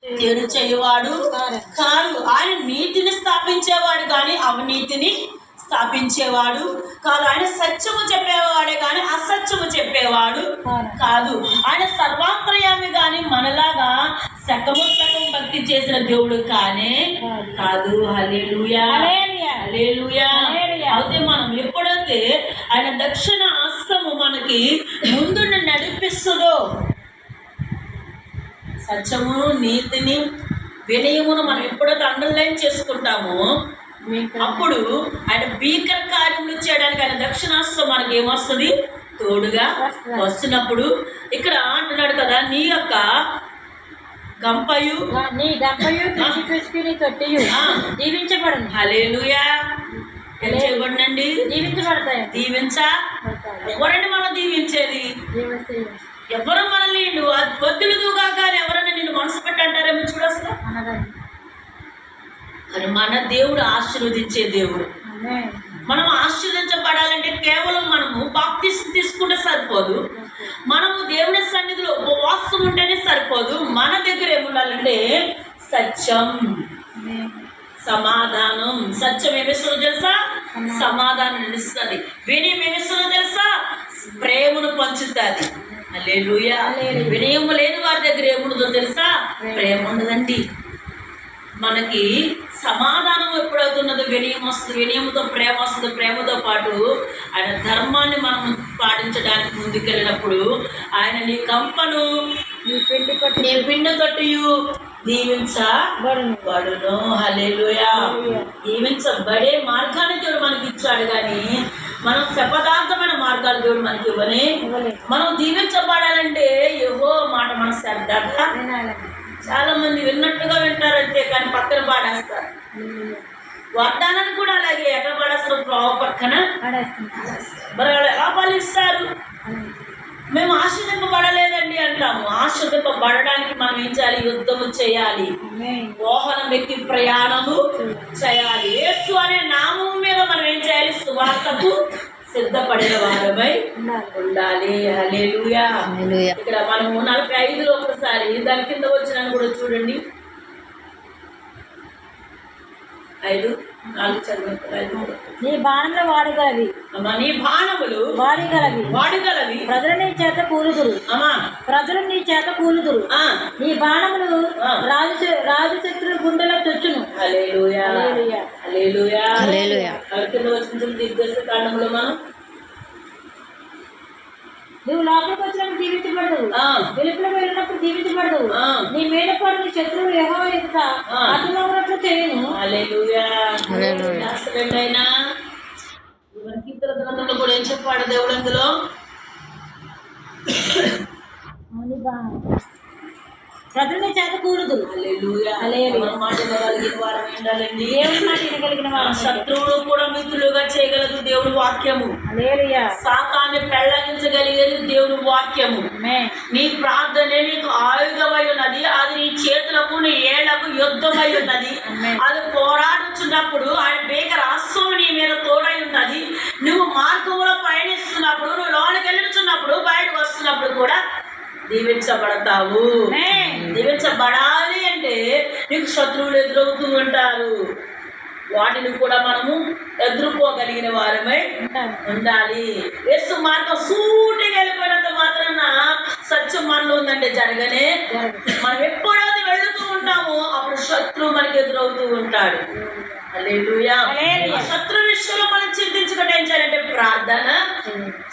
కీడు చేయవాడు కాదు. ఆయన నీతిని స్థాపించేవాడు కానీ అవినీతిని స్థాపించేవాడు కాదు. ఆయన సత్యము చెప్పేవాడే కానీ అసత్యము చెప్పేవాడు కాదు. ఆయన సర్వాంతర్యామి కానీ మనలాగా సకము భక్తి చేసిన దేవుడు కానే కాదు. హల్లెలూయా, హల్లెలూయా. అయితే మనం ఎప్పుడైతే ఆయన దక్షిణ హస్తము మనకి ముందు నడిపిస్తుందో, సత్యము నీతిని వినయమును మనం ఎప్పుడైతే అండర్లైన్ చేసుకుంటామో అప్పుడు ఆయన భీకర కార్యములు చేయడానికి ఆయన దక్షిణాస్తం మనకి ఏమొస్తుంది, తోడుగా వస్తున్నప్పుడు ఇక్కడ అంటున్నాడు కదా, నీ యొక్క గంపయు దీవించబడండి. హల్లెలూయా. చేయబడండి, దీవించబడతాయి. ఎవరండి మనం దీవించేది? ఎవరు మనల్ని వద్దులుగా కానీ ఎవరైనా నిన్ను మనసు పెట్టంటారేమో చూడొస్తా. కానీ మన దేవుడు ఆశీర్వదించే దేవుడు. మనం ఆశీర్వదించబడాలంటే కేవలం మనము బాప్తిసం తీసుకుంటే సరిపోదు, మనము దేవుని సన్నిధిలో ఉపవాసం ఉంటేనే సరిపోదు. మన దగ్గర ఏముండాలంటే సత్యం, సమాధానం. సత్యం ఏమిస్తుందో తెలుసా? సమాధానం ఇస్తుంది. వినయం ఏమిస్తుందో తెలుసా? ప్రేమను పంచుతుంది. హల్లెలూయా. వినయము లేని వారి దగ్గర ఏముండదో తెలుసా? ప్రేమ ఉండదండి. మనకి సమాధానం ఎప్పుడవుతున్నదో వినయం వస్తుంది, వినయంతో ప్రేమ వస్తుంది. ప్రేమతో పాటు ఆయన ధర్మాన్ని మనం పాటించడానికి ముందుకెళ్ళినప్పుడు ఆయన నీ కంపను నీ పిండి తొట్టియు దీవించబడును. హల్లెలూయా. దీవించబడే మార్గాన్ని దేవుడు మనకి ఇచ్చాడు కానీ మనం శపథార్థమైన మార్గాలు దేవుడు మనకి ఇవ్వని. మనం దీవించబడాలంటే యెహోవా మాట మన శ్రద్ధగా చాలా మంది విన్నట్టుగా వింటారంటే కానీ పక్కన పాడేస్తారు. వాగ్దానాన్ని కూడా అలాగే ఎక్కడ పాడేస్తారు? ప్రోవ పక్కన. మరి వాళ్ళు ఎలా పాలిస్తారు? మేము ఆశ్రదింపబడలేదండి అంటాము. ఆశ్రదింపబడడానికి మనం ఏం చేయాలి? యుద్ధము చేయాలి, మోహనం వ్యక్తి ప్రయాణము చేయాలి. యేసు అనే నామం మీద మనం ఏం చేయాలి? సువార్తకు సిద్ధపడిన వారమై ఉండాలి. హల్లెలూయా. ఇక్కడ మనము 45లో ఒకసారి దాని కింద వచ్చిన కూడా చూడండి. 5:4 చదివారు. నీ బాణములు వాడగలవి, నీ బాణములు వాడగలవి. ప్రజలు నీ చేత కూలుదురు, ప్రజలు నీ చేత కూలుదురు. నీ బాణములు రాజు శత్రుల గుండెలో చొచ్చును. హల్లెలూయా, హల్లెలూయా, హల్లెలూయా. కింద వచ్చిన దిగ్గజ కాండములో మనం నువ్వు లోపలికి వచ్చినప్పుడు దీవించబడదు, వెలుపులకు వెళ్ళినప్పుడు దీవించబడదు. నీ మీద పడు నీ శత్రువులు యెహోవా ఎదుట అడ్డునవ్వునట్లు చేయను. హల్లెలూయా. కూడా ఏం చెప్పాడు దేవుడు అందులో? ప్రజలు నీ చేత కూలుదురు. శత్రువులు కూడా మిత్రులుగా చేయగలదు దేవుడు వాక్యము. సాతాన్ని పెళ్లగించగలిగేది దేవుడు వాక్యము. నీ ప్రార్థనే నీకు ఆయుధమై ఉన్నది, అది నీ చేతులకు నీ ఏళ్లకు యుద్ధమై ఉన్నది. అది పోరాడుచున్నప్పుడు ఆయన భీకర హస్తం నీ మీద తోడై ఉన్నది. నువ్వు మార్గంలో పయనిస్తున్నప్పుడు, నువ్వు లోనికి వెళ్ళుచున్నప్పుడు, బయటకు వస్తున్నప్పుడు కూడా దీవించబడతావు. దీవించబడాలి అంటే నీకు శత్రువులు ఎదురవుతూ ఉంటారు, వాటిని కూడా మనము ఎదుర్కోగలిగిన వారమై ఉండాలి. యేసు మార్గం సూటిగా వెళ్ళిపోయినంత మాత్రాన సత్యం మనలో ఉందంటే జరగనే. మనం ఎప్పుడైతే వెళుతూ ఉంటామో అప్పుడు శత్రువు మనకి ఎదురవుతూ ఉంటాడు. హల్లెలూయా. శత్రు విషయంలో మనం చింతించుకుంటే ఏం చేయాలంటే ప్రార్థన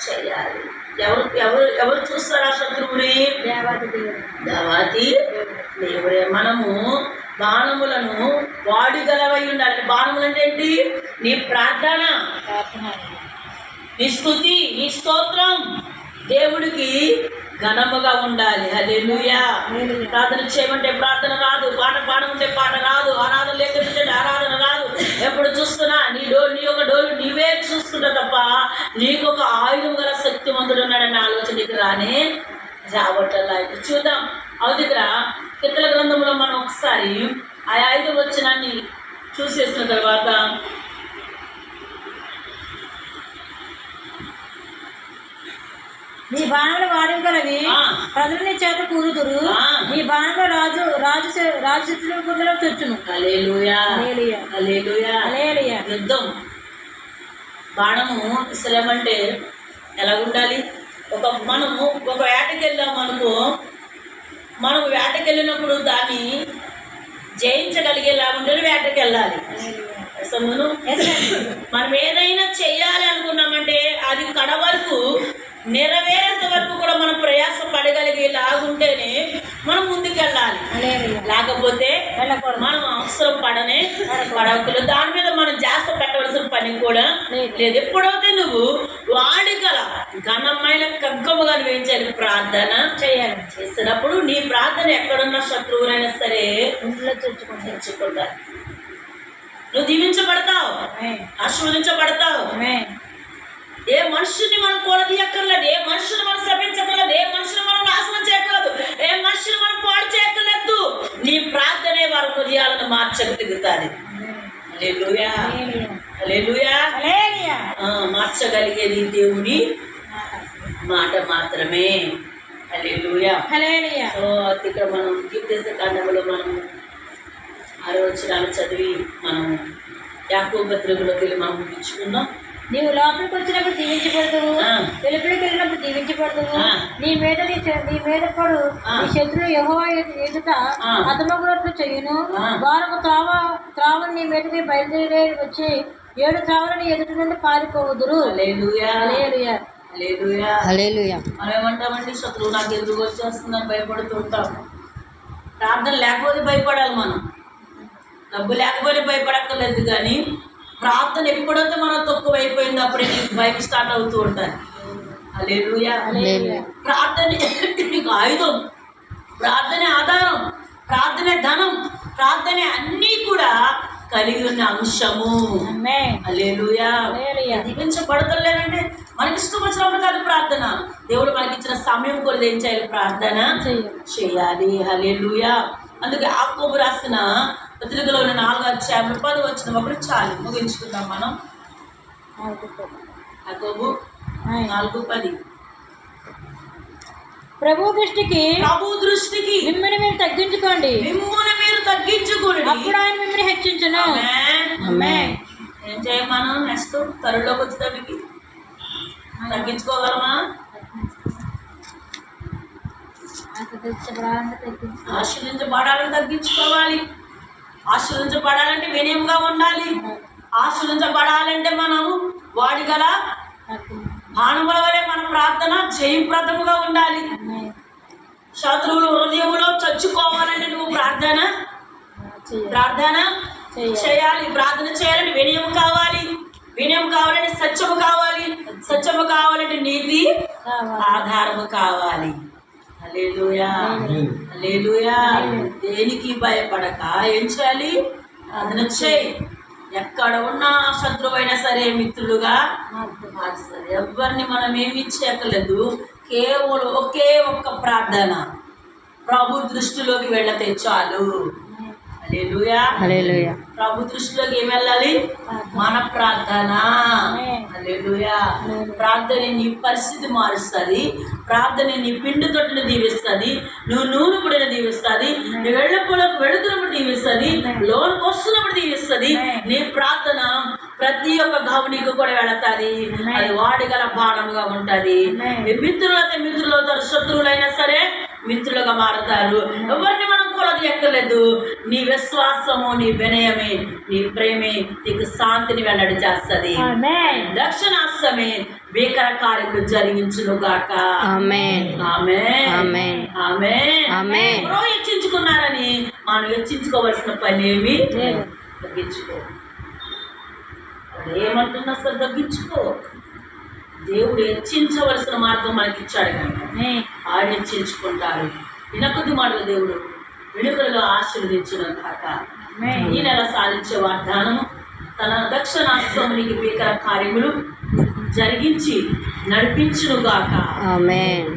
చేయాలి. ఎవరు ఎవరు ఎవరు చూస్తారు ఆ శత్రువుని? దేవాతి దేవుడే. మనము బాణములను వాడగలవై ఉండాలి. బాణములు అంటే ఏంటి? నీ ప్రార్థన, నీ స్తుతి, నీ స్తోత్రం దేవుడికి ఘనముగా ఉండాలి. హల్లెలూయా. ప్రార్థన చేయమంటే ప్రార్థన రాదు, పాఠం ఉంటే పాట రాదు, ఆరాధన లేకపోతే ఆరాధన రాదు. ఎప్పుడు చూస్తున్నా నీ యొక్క డోలు నీవే చూస్తుంటా తప్ప నీకు ఒక ఆయుధం గల శక్తివంతుడు ఉన్నాడన్న ఆలోచన నీకు రావట్లా. చూద్దాం. అవుదిరా కీర్తన గ్రంథంలో మనం ఒకసారి ఆ 5వ వచనాన్ని చూసేసిన తర్వాత నీ బాణములు వాడింకలవి, ఆ. ప్రజలు నీ చేత కూరుదురు, ఆ. నీ బాణములు రాజు శత్రువుల తెచ్చును. హల్లెలూయా, హల్లెలూయా, హల్లెలూయా. హల్లెలూయా. యుద్ధం బాణము విసలమంటే ఎలా ఉండాలి? మనము ఒక వేటకి వెళ్ళాము అనుకో, మనం వేటకి వెళ్ళినప్పుడు దాన్ని జయించగలిగేలా ఉంటే వేటకి వెళ్ళాలి. అసలు మనం ఏదైనా చెయ్యాలి అనుకున్నామంటే అది కడ వరకు నెరవేరేంత వరకు కూడా మనం ప్రయాస పడగలిగేలాగుంటేనే మనం ముందుకెళ్ళాలి. లేకపోతే మనం అవసరం పడవకులు దాని మీద మనం జాస్తి పెట్టవలసిన పని కూడా లేదు. ఎప్పుడైతే నువ్వు వాడికల ఘనమైన కగ్గముగా ఏం చేయాలి? ప్రార్థన చేయాలి. చేసినప్పుడు నీ ప్రార్థన ఎక్కడున్న శత్రువులైనా సరే తెచ్చుకుంటారు. నువ్వు దీవించబడతావు, ఆశీర్వదించబడతావు. ఏ మనుషుని మనం కూడదీయక్కర్లేదు, ఏ మనుషుని మనం శపించక్కర్లేదు, ఏ మనుషుని మనం నాశనం చేయక్కర్లేదు, ఏ మనుషుని మనం పాడు చేయక్కర్లేదు. నీ ప్రార్థనే వారి హృదయాలను మార్చగలుగుతాది. హల్లెలూయా, హల్లెలూయా. మార్చగలిగేది దేవుని మాట మాత్రమే. హల్లెలూయా. సో ఇక్కడ మనం కీర్తికాండములో మనం 6వ వచనాలు చదివి మనం యాకోబు పత్రికలోకి వెళ్ళి మనం ముగించుకుందాం. నీవు లోపలికి వచ్చినప్పుడు దీవించబడతావు, వెలుపలికి వెళ్ళినప్పుడు దీవించబడతావు. నీ మీద పడు నీ శత్రువు యెహోవా ఎదుట హతమగునట్లు చెయ్యును. వారొక త్రావను నీ మీదకి బయలుదేరి వచ్చి 7 త్రావలను ఎదుటి నుండి పారిపోవుదురు. హల్లెలూయా, హల్లెలూయా, హల్లెలూయా, హల్లెలూయా. మనం ఏమంటామండి? శత్రువు నాకు ఎదురు వచ్చేస్తుందని భయపడుతూ ఉంటాం. ప్రార్థన లేకపోతే భయపడాలి. మనం డబ్బు లేకపోతే భయపడక్కర్లేదు, కానీ ప్రార్థన ఎప్పుడైతే మనం తక్కువ అయిపోయిందో అప్పుడే నీకు భయం స్టార్ట్ అవుతూ ఉంటాయి. హల్లెలూయా. ప్రార్థన నీకు ఆయుధం, ప్రార్థనే ఆధారం, ప్రార్థనే ధనం, ప్రార్థనే అన్నీ కూడా కలిగి ఉన్న అంశము. హల్లెలూయా. దీవించబడతలేదంటే మనకి ఇష్టం వచ్చినప్పుడు కాదు ప్రార్థన. దేవుడు మనకి ఇచ్చిన సమయం కొద్ది ఏం చేయాలి? ప్రార్థన చేయాలి. హల్లెలూయా. అందుకే యాకోబు రాసిన పత్రికలో 4వ అధ్యాయం 10వ వచనం చాలు, ముగించుకుందాం మనం. యాకోబు 4:10. ప్రభు దృష్టికి మిమ్మల్ని మీరు తగ్గించుకోండి, అప్పుడు ఆయన మిమ్మల్ని హెచ్చించును. ఏం చేయ మనం నెక్స్ట్ తరులోకి వచ్చేటప్పటికి తగ్గించుకోగలమా? ఆశీర్వదించబడాలని తగ్గించుకోవాలి. ఆశీర్వదించబడాలంటే వినయంగా ఉండాలి. ఆశీర్వదించబడాలంటే మనము వాడి గల బాణముల వలె మన ప్రార్థన జయప్రదముగా ఉండాలి. శత్రువులు హృదయంలో చచ్చుకోవాలంటే నువ్వు ప్రార్థన చేయాలి. ప్రార్థన చేయాలంటే వినయం కావాలి. వినయం కావాలంటే సత్యము కావాలి. సత్యము కావాలంటే నీతి ఆధారము కావాలి. హల్లెలూయా, హల్లెలూయా. దేనికి భయపడక ఏం చేయాలి? ప్రార్థన చేయి. ఎక్కడ ఉన్నా శత్రువైనా సరే మిత్రులుగా మార్చాలి. ఎవరిని మనం ఏమి చేయక్కర్లేదు. కేవలం ఒకే ఒక్క ప్రార్థన ప్రభు దృష్టిలోకి వెళ్ళతే చాలు. హల్లెలూయా, హల్లెలూయా. ప్రభు దృష్టిలోకి ఏం వెళ్ళాలి? మన ప్రార్థన. హల్లెలూయా. ప్రార్థన నీ పరిస్థితి మారుస్తుంది. ప్రార్థన నీ పిండి తొట్టును దీవిస్తుంది. నువ్వు నూనె పొడిని దీవిస్తుంది. నువ్వు వెళ్ళపోలకు వెళుతున్నప్పుడు దీవిస్తుంది. లోనికి వస్తున్నప్పుడు దీవిస్తుంది. నీ ప్రార్థన ప్రతి ఒక్క గౌనికి కూడా వెళతాది. అది వాడిగల బాణముగా ఉంటుంది. మిత్రులైతే మిత్రులు అవుతారు, శత్రువులైనా సరే మిత్రులుగా మారుతారు. ఎవరిని మనం కొలది ఎక్కలేదు. నీ విశ్వాసము, నీ వినయమే, నీ ప్రేమే నీకు శాంతిని వెల్లడి చేస్తుంది. దక్షిణాస్తమే భీకర కార్యములు జరిగించును గాక. ఆమేన్, ఆమేన్, ఆమేన్, ఆమేన్. ఎవరో హెచ్చించుకున్నారని మనం హెచ్చించుకోవాల్సిన పని ఏమి తగ్గించుకో. ఏమంటున్నా సరే తగ్గించుకో. దేవుడు హెచ్చించవలసిన మార్గం మనకి ఇచ్చాడు కానీ ఆయన హెచ్చించుకుంటారు. వినకొద్ది మాటలు దేవుడు వెనుకలలో ఆశీర్వదించిన కాక. ఈ నెల సాధించే వాగ్దానము తన దక్షిణాస్త్రమునికి భీకర కార్యములు జరిగించి నడిపించును గాక. ఆమేన్.